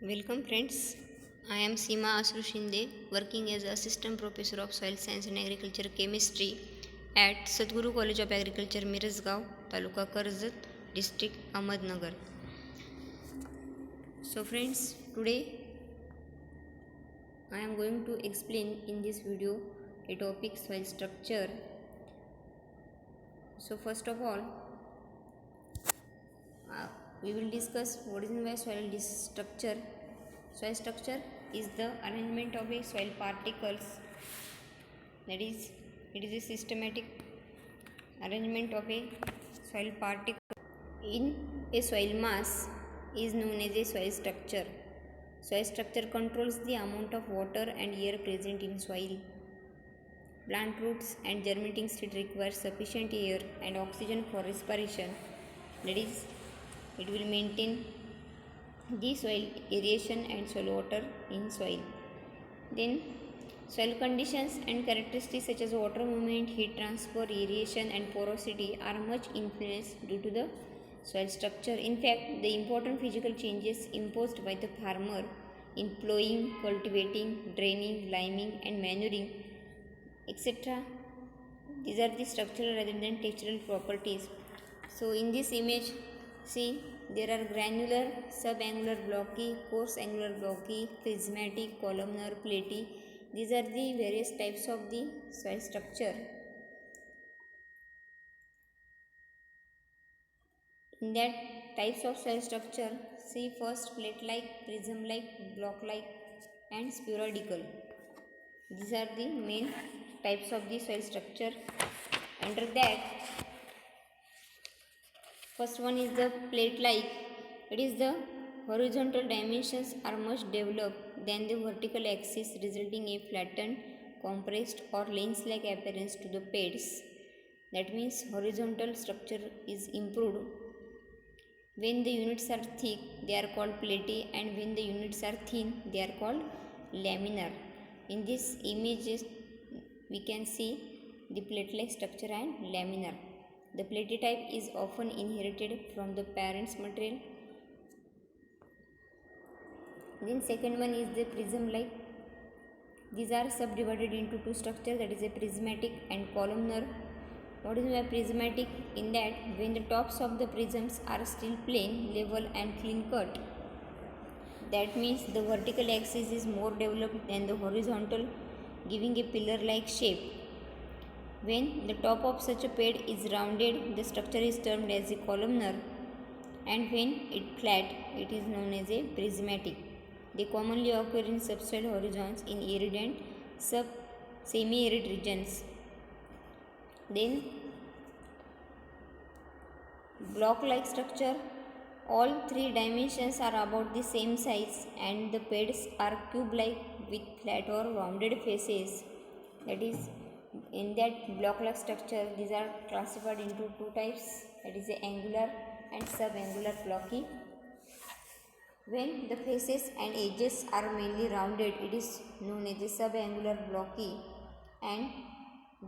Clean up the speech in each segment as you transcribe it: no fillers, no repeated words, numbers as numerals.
Welcome friends. I am Seema Asru Shinde, working as Assistant Professor of Soil Science and Agriculture Chemistry at Sadguru College of Agriculture, Mirzgaon, Taluka Karjat, District Ahmednagar. So friends, today I am going to explain in this video a topic soil structure. So first of all, we will discuss what is meant by soil structure. Soil structure is the arrangement of a soil particles, that is, it is a systematic arrangement of a soil particle in a soil mass is known as a soil structure. Soil structure controls the amount of water and air present in soil. Plant roots and germinating seed require sufficient air and oxygen for respiration. That is, it will maintain the soil aeration and soil water in soil. Then soil conditions and characteristics such as water movement, heat transfer, aeration and porosity are much influenced due to the soil structure. In fact, the important physical changes imposed by the farmer in plowing, cultivating, draining, liming and manuring, etc. These are the structural rather than textural properties. So in this image, see, there are granular, subangular blocky, coarse angular blocky, prismatic, columnar, platy. These are the various types of the soil structure. In that types of soil structure, see first plate-like, prism-like, block-like and spheroidal. These are the main types of the soil structure. Under that, first one is the plate-like. It is the horizontal dimensions are much developed than the vertical axis, resulting in flattened, compressed or lens-like appearance to the pads. That means horizontal structure is improved. When the units are thick, they are called platy, and when the units are thin, they are called laminar. In this image, we can see the plate-like structure and laminar. The platy type is often inherited from the parent's material. Then second one is the prism-like. These are subdivided into two structures, that is a prismatic and columnar. What is a prismatic? In that, when the tops of the prisms are still plain, level and clean cut. That means the vertical axis is more developed than the horizontal, giving a pillar-like shape. When the top of such a pad is rounded, the structure is termed as a columnar, and when it flat, it is known as a prismatic. They commonly occur in subsoil horizons in arid and semi-arid regions. Then block-like structure, all three dimensions are about the same size and the pads are cube-like with flat or rounded faces. That is, in that block-like structure, these are classified into two types, that is the angular and subangular blocky. When the faces and edges are mainly rounded, it is known as the subangular blocky, and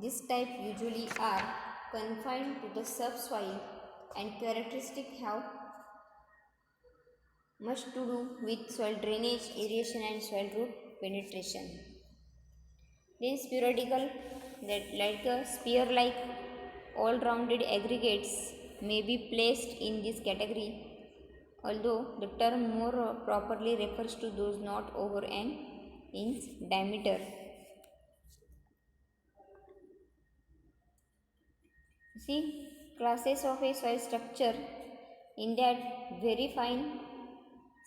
this type usually are confined to the subsoil and characteristic have much to do with soil drainage, aeration and soil root penetration. Then spheroidal, that like a spear-like all-rounded aggregates may be placed in this category, although the term more properly refers to those not over an inch diameter. See, classes of a soil structure, in that very fine,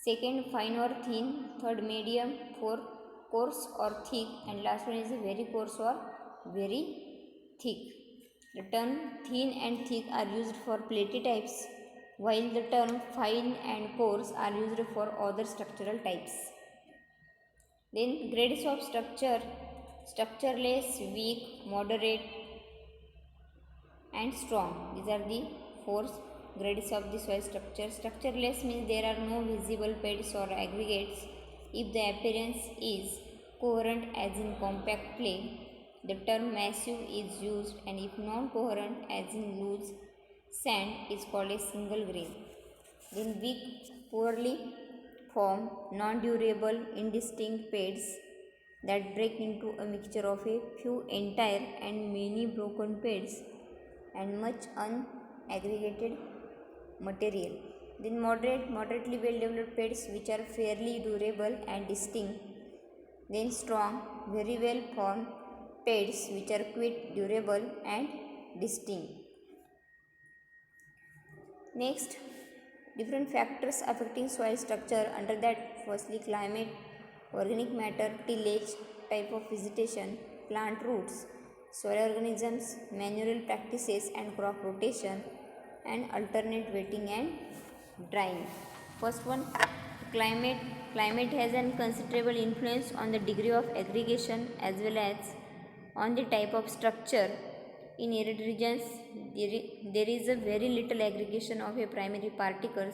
second fine or thin, third medium, fourth coarse or thick, and last one is very coarse or very thick. The term thin and thick are used for platy types, while the term fine and coarse are used for other structural types. Then grades of structure, structureless, weak, moderate and strong. These are the four grades of the soil structure. Structureless means there are no visible pads or aggregates if the appearance is coherent as in compact clay. The term massive is used, and if non-coherent as in loose sand is called a single grain. Then weak, poorly form non-durable indistinct pads that break into a mixture of a few entire and many broken pads and much unaggregated material. Then moderately well-developed pads which are fairly durable and distinct. Then strong, very well-formed pads which are quite durable and distinct. Next, different factors affecting soil structure under that: firstly climate, organic matter, tillage, type of vegetation, plant roots, soil organisms, manual practices and crop rotation, and alternate wetting and drying. First one, climate. Climate has a considerable influence on the degree of aggregation as well as on the type of structure. In arid regions, there is a very little aggregation of a primary particles.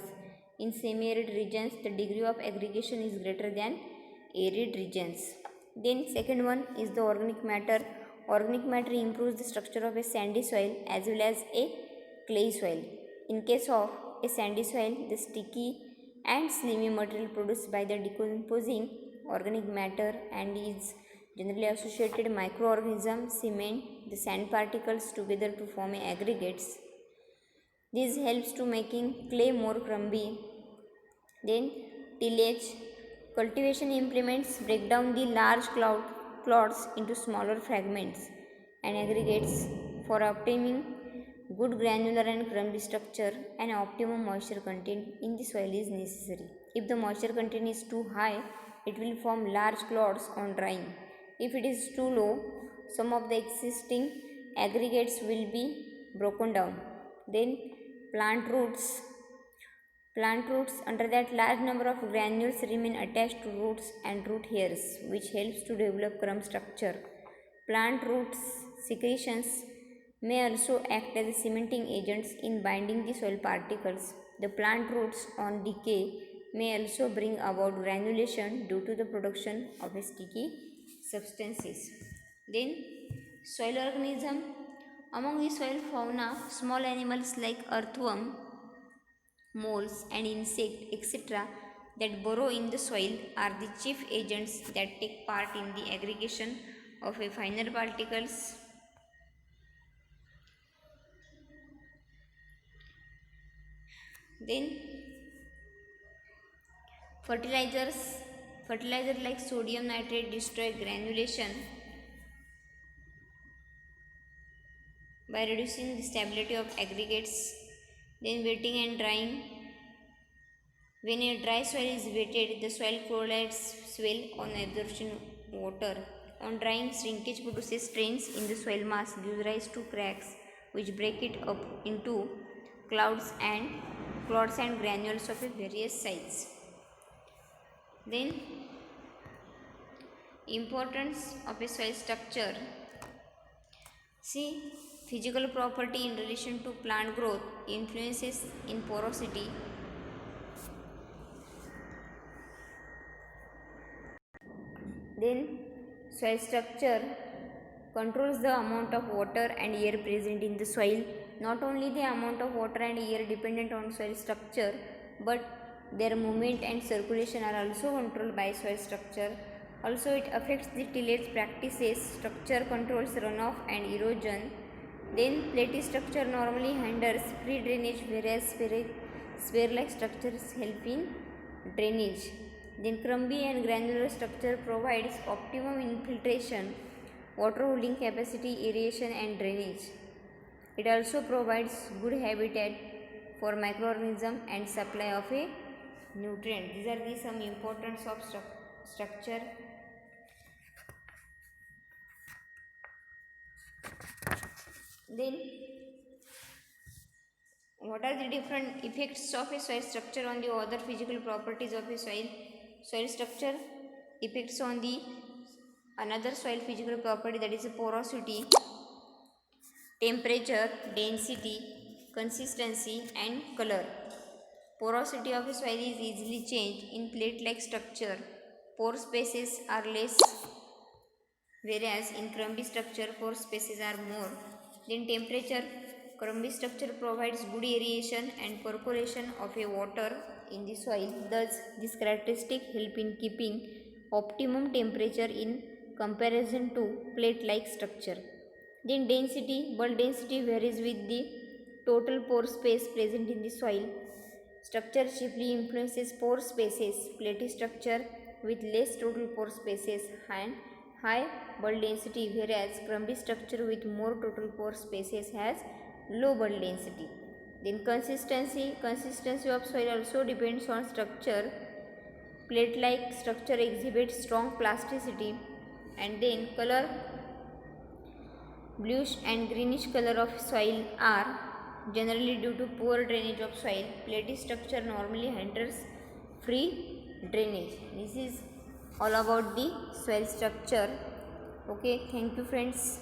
In semi-arid regions, the degree of aggregation is greater than arid regions. Then second one is the organic matter. Organic matter improves the structure of a sandy soil as well as a clay soil. In case of a sandy soil, the sticky and slimy material produced by the decomposing organic matter and is generally associated microorganisms cement the sand particles together to form aggregates. This helps to making clay more crumbly. Then tillage. Cultivation implements break down the large clods into smaller fragments and aggregates for obtaining good granular and crumbly structure. And optimum moisture content in the soil is necessary. If the moisture content is too high, it will form large clods on drying. If it is too low, some of the existing aggregates will be broken down. Then plant roots. Plant roots, under that large number of granules remain attached to roots and root hairs, which helps to develop crumb structure. Plant roots secretions may also act as cementing agents in binding the soil particles. The plant roots on decay may also bring about granulation due to the production of sticky substances. Then soil organism. Among the soil fauna, small animals like earthworm, moles and insects etc. that burrow in the soil are the chief agents that take part in the aggregation of a finer particles. Then fertilizer like sodium nitrate destroy granulation by reducing the stability of aggregates. Then wetting and drying. When a dry soil is wetted, the soil correlates swell on absorption water. On drying, shrinkage produces strains in the soil mass, gives rise to cracks, which break it up into clods and granules of various sizes. Then, importance of a soil structure. See, physical property in relation to plant growth, influences in porosity. Then soil structure controls the amount of water and air present in the soil. Not only the amount of water and air dependent on soil structure, but their movement and circulation are also controlled by soil structure. Also, it affects the tillage practices. Structure controls runoff and erosion. Then platy structure normally hinders free drainage, whereas sphere-like structures help in drainage. Then crumbly and granular structure provides optimum infiltration, water holding capacity, aeration and drainage. It also provides good habitat for microorganisms and supply of a nutrient. These are the some importance of structure. Then what are the different effects of a soil structure on the other physical properties of a soil? Soil structure effects on the another soil physical property, that is porosity, temperature, density, consistency and color. Porosity of a soil is easily changed in plate-like structure. Pore spaces are less, whereas in crumbly structure pore spaces are more. Then temperature. Crumbly structure provides good aeration and percolation of a water in the soil. Thus, this characteristic help in keeping optimum temperature in comparison to plate-like structure. Then density, bulk density varies with the total pore space present in the soil. Structure chiefly influences pore spaces, platy structure with less total pore spaces and high bulk density, whereas crumbly structure with more total pore spaces has low bulk density. Then consistency of soil also depends on structure. Plate-like structure exhibits strong plasticity. And then color, bluish and greenish color of soil are generally due to poor drainage of soil. Platy structure normally enters free drainage. This is all about the soil structure. Okay, thank you friends.